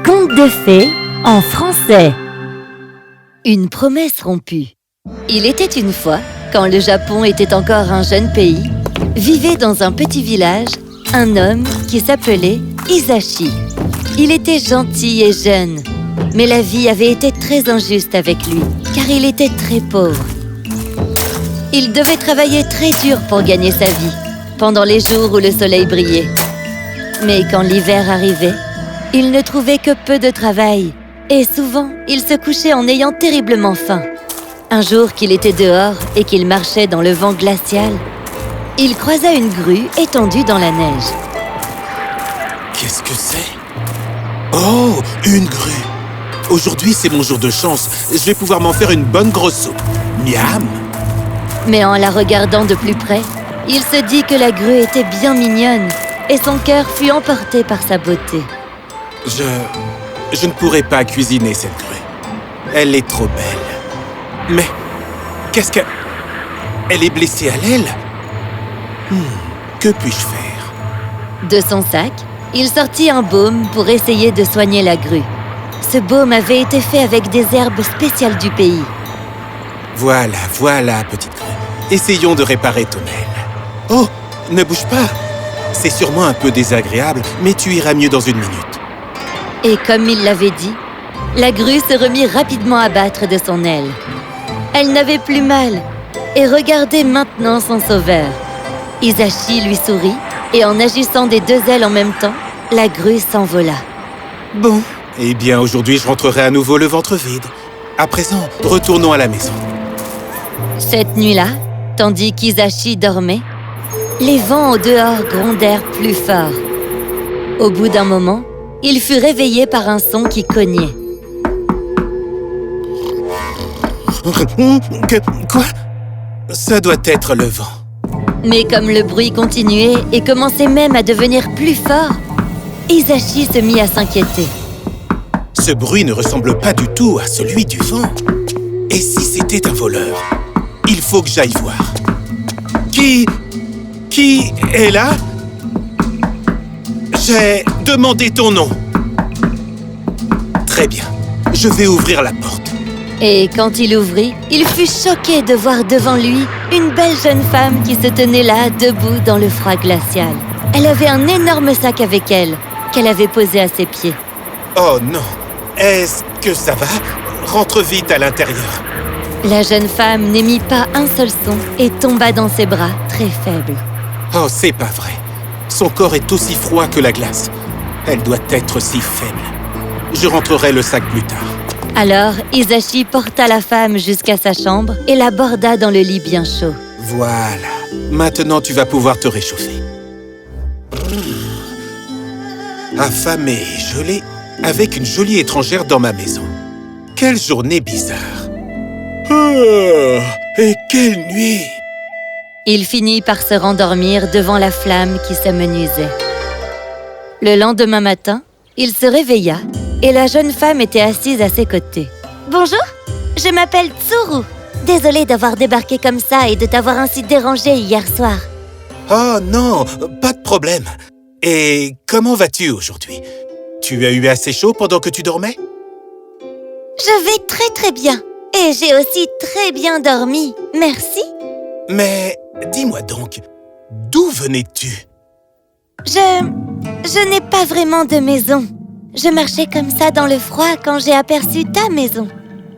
Conte de fées en français. Une promesse rompue. Il était une fois, quand le Japon était encore un jeune pays, vivait dans un petit village un homme qui s'appelait Hisashi. Il était gentil et jeune, mais la vie avait été très injuste avec lui, car il était très pauvre. Il devait travailler très dur pour gagner sa vie, pendant les jours où le soleil brillait. Mais quand l'hiver arrivait, il ne trouvait que peu de travail, et souvent, il se couchait en ayant terriblement faim. Un jour qu'il était dehors et qu'il marchait dans le vent glacial, il croisa une grue étendue dans la neige. Qu'est-ce que c'est? Oh, une grue! Aujourd'hui, c'est mon jour de chance. Je vais pouvoir m'en faire une bonne grosse soupe. Miam! Mais en la regardant de plus près, il se dit que la grue était bien mignonne, et son cœur fut emporté par sa beauté. Je ne pourrai pas cuisiner cette grue. Elle est trop belle. Mais, qu'est-ce que... Elle est blessée à l'aile? Que puis-je faire? De son sac, il sortit un baume pour essayer de soigner la grue. Ce baume avait été fait avec des herbes spéciales du pays. Voilà, petite grue. Essayons de réparer ton aile. Oh, ne bouge pas. C'est sûrement un peu désagréable, mais tu iras mieux dans une minute. Et comme il l'avait dit, la grue se remit rapidement à battre de son aile. Elle n'avait plus mal et regardait maintenant son sauveur. Hisashi lui sourit et en agissant des deux ailes en même temps, la grue s'envola. Bon, eh bien aujourd'hui je rentrerai à nouveau le ventre vide. À présent, retournons à la maison. Cette nuit-là, tandis qu'Hisashi dormait, les vents au dehors grondèrent plus fort. Au bout d'un moment, il fut réveillé par un son qui cognait. Quoi? Ça doit être le vent. Mais comme le bruit continuait et commençait même à devenir plus fort, Hisashi se mit à s'inquiéter. Ce bruit ne ressemble pas du tout à celui du vent. Et si c'était un voleur? Il faut que j'aille voir. Qui est là? J'ai demandé ton nom. Très bien, je vais ouvrir la porte. Et quand il ouvrit, il fut choqué de voir devant lui une belle jeune femme qui se tenait là, debout dans le froid glacial. Elle avait un énorme sac avec elle, qu'elle avait posé à ses pieds. Oh non! Est-ce que ça va? Rentre vite à l'intérieur. La jeune femme n'émit pas un seul son et tomba dans ses bras, très faible. Oh, c'est pas vrai. Son corps est aussi froid que la glace. Elle doit être si faible. Je rentrerai le sac plus tard. Alors, Hisashi porta la femme jusqu'à sa chambre et la borda dans le lit bien chaud. Voilà. Maintenant, tu vas pouvoir te réchauffer. Affamé et gelé, avec une jolie étrangère dans ma maison. Quelle journée bizarre. Oh, et quelle nuit! Il finit par se rendormir devant la flamme qui s'amenuisait. Le lendemain matin, il se réveilla et la jeune femme était assise à ses côtés. « Bonjour, je m'appelle Tsuru. Désolée d'avoir débarqué comme ça et de t'avoir ainsi dérangé hier soir. » Oh non, pas de problème. Et comment vas-tu aujourd'hui? Tu as eu assez chaud pendant que tu dormais? Je vais très bien et j'ai aussi très bien dormi, merci. Mais dis-moi donc, d'où venais-tu? Je n'ai pas vraiment de maison. Je marchais comme ça dans le froid quand j'ai aperçu ta maison.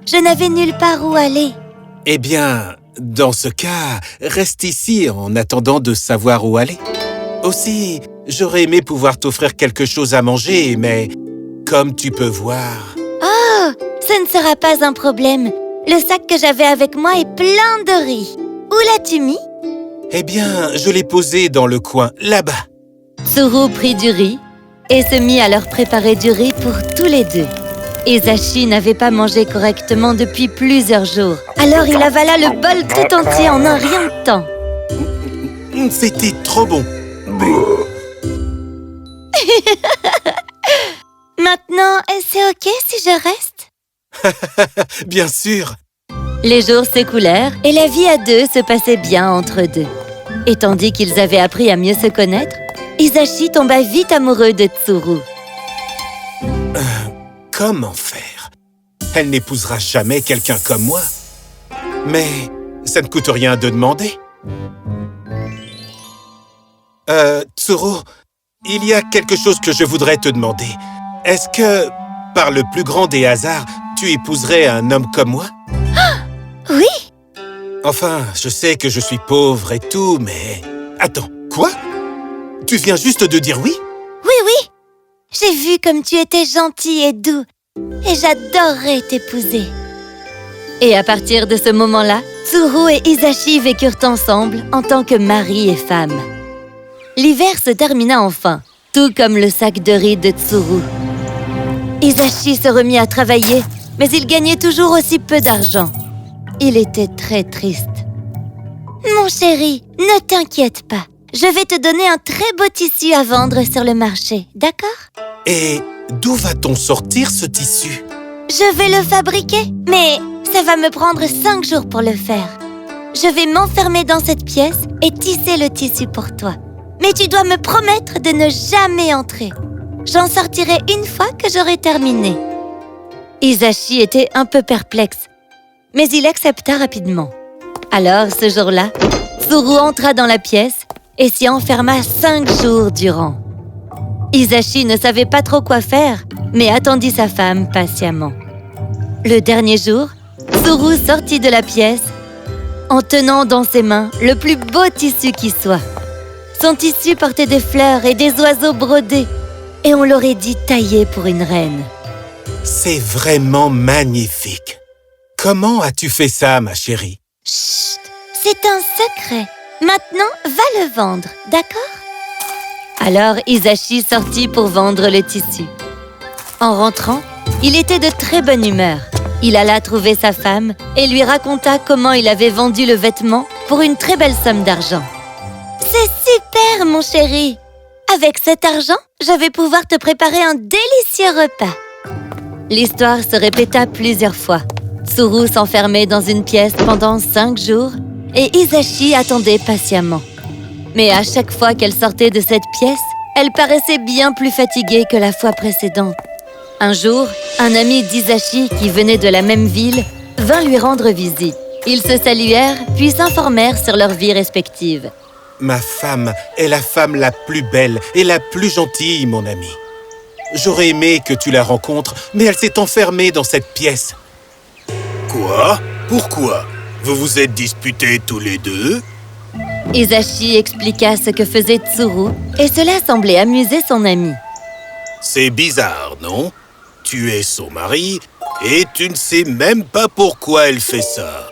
Je n'avais nulle part où aller. Eh bien, dans ce cas, reste ici en attendant de savoir où aller. Aussi, j'aurais aimé pouvoir t'offrir quelque chose à manger, mais comme tu peux voir... Oh, ce ne sera pas un problème. Le sac que j'avais avec moi est plein de riz. Où l'as-tu mis? Eh bien, je l'ai posé dans le coin, là-bas. Tsuru prit du riz et se mit à leur préparer du riz pour tous les deux. Hisashi n'avait pas mangé correctement depuis plusieurs jours. Alors il avala le bol tout entier en un rien de temps. C'était trop bon. Maintenant, c'est ok si je reste? Bien sûr. Les jours s'écoulèrent et la vie à deux se passait bien entre deux. Et tandis qu'ils avaient appris à mieux se connaître, Hisashi tomba vite amoureux de Tsuru. Comment faire? Elle n'épousera jamais quelqu'un comme moi. Mais ça ne coûte rien de demander. Tsuru, il y a quelque chose que je voudrais te demander. Est-ce que, par le plus grand des hasards, tu épouserais un homme comme moi? Oui. Enfin, je sais que je suis pauvre et tout, mais... Attends, quoi? Tu viens juste de dire oui? Oui. J'ai vu comme tu étais gentil et doux, et j'adorerais t'épouser. Et à partir de ce moment-là, Tsuru et Hisashi vécurent ensemble en tant que mari et femme. L'hiver se termina enfin, tout comme le sac de riz de Tsuru. Hisashi se remit à travailler, mais il gagnait toujours aussi peu d'argent. Il était très triste. Mon chéri, ne t'inquiète pas. Je vais te donner un très beau tissu à vendre sur le marché, d'accord? Et d'où va-t-on sortir ce tissu? Je vais le fabriquer, mais ça va me prendre 5 jours pour le faire. Je vais m'enfermer dans cette pièce et tisser le tissu pour toi. Mais tu dois me promettre de ne jamais entrer. J'en sortirai une fois que j'aurai terminé. Hisashi était un peu perplexe, mais il accepta rapidement. Alors, ce jour-là, Tsuru entra dans la pièce et s'y enferma 5 jours durant. Hisashi ne savait pas trop quoi faire, mais attendit sa femme patiemment. Le dernier jour, Tsuru sortit de la pièce en tenant dans ses mains le plus beau tissu qui soit. Son tissu portait des fleurs et des oiseaux brodés, et on l'aurait dit taillé pour une reine. C'est vraiment magnifique. Comment as-tu fait ça, ma chérie? Chut, c'est un secret. Maintenant, va le vendre, d'accord? Alors Hisashi sortit pour vendre le tissu. En rentrant, il était de très bonne humeur. Il alla trouver sa femme et lui raconta comment il avait vendu le vêtement pour une très belle somme d'argent. C'est super, mon chéri! Avec cet argent, je vais pouvoir te préparer un délicieux repas. L'histoire se répéta plusieurs fois. Tsuru s'enfermait dans une pièce pendant 5 jours et Hisashi attendait patiemment. Mais à chaque fois qu'elle sortait de cette pièce, elle paraissait bien plus fatiguée que la fois précédente. Un jour, un ami d'Hisashi qui venait de la même ville vint lui rendre visite. Ils se saluèrent puis s'informèrent sur leurs vies respectives. Ma femme est la femme la plus belle et la plus gentille, mon ami. J'aurais aimé que tu la rencontres, mais elle s'est enfermée dans cette pièce. Quoi? Pourquoi? Vous vous êtes disputés tous les deux? Hisashi expliqua ce que faisait Tsuru et cela semblait amuser son ami. C'est bizarre, non? Tu es son mari et tu ne sais même pas pourquoi elle fait ça.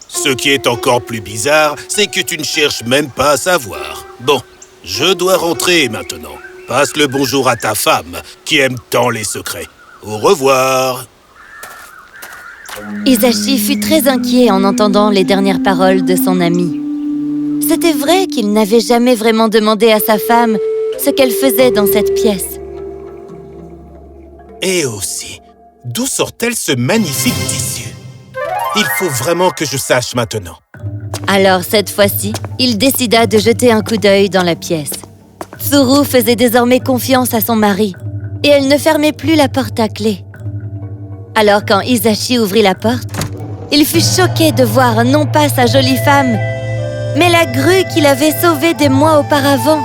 Ce qui est encore plus bizarre, c'est que tu ne cherches même pas à savoir. Bon, je dois rentrer maintenant. Passe le bonjour à ta femme, qui aime tant les secrets. Au revoir. Hisashi fut très inquiet en entendant les dernières paroles de son ami. C'était vrai qu'il n'avait jamais vraiment demandé à sa femme ce qu'elle faisait dans cette pièce. Et aussi, d'où sort-elle ce magnifique tissu? Il faut vraiment que je sache maintenant. Alors, cette fois-ci, il décida de jeter un coup d'œil dans la pièce. Tsuru faisait désormais confiance à son mari et elle ne fermait plus la porte à clé. Alors, quand Hisashi ouvrit la porte, il fut choqué de voir non pas sa jolie femme, mais la grue qu'il avait sauvée des mois auparavant.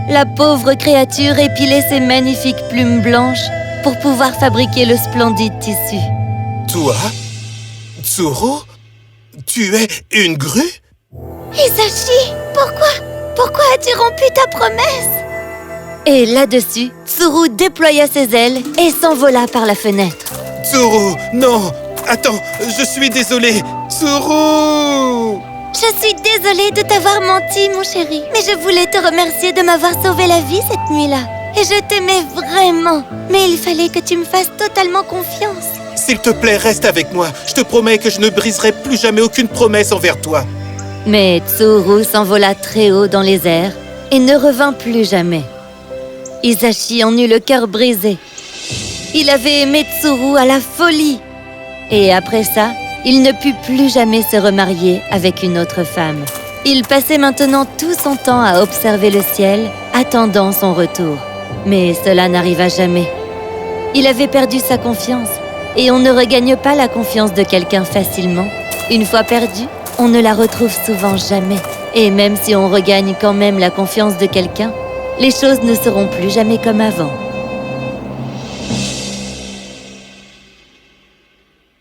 La pauvre créature épilait ses magnifiques plumes blanches pour pouvoir fabriquer le splendide tissu. Toi, Tsuru, tu es une grue? Hisashi, pourquoi as-tu rompu ta promesse? Et là-dessus, Tsuru déploya ses ailes et s'envola par la fenêtre. Tsuru, non! Attends, je suis désolé! Tsuru! Je suis désolée de t'avoir menti, mon chéri. Mais je voulais te remercier de m'avoir sauvé la vie cette nuit-là. Et je t'aimais vraiment. Mais il fallait que tu me fasses totalement confiance. S'il te plaît, reste avec moi. Je te promets que je ne briserai plus jamais aucune promesse envers toi. Mais Tsuru s'envola très haut dans les airs et ne revint plus jamais. Hisashi en eut le cœur brisé. Il avait aimé Tsuru à la folie. Et après ça, il ne put plus jamais se remarier avec une autre femme. Il passait maintenant tout son temps à observer le ciel, attendant son retour. Mais cela n'arriva jamais. Il avait perdu sa confiance, et on ne regagne pas la confiance de quelqu'un facilement. Une fois perdue, on ne la retrouve souvent jamais. Et même si on regagne quand même la confiance de quelqu'un, les choses ne seront plus jamais comme avant.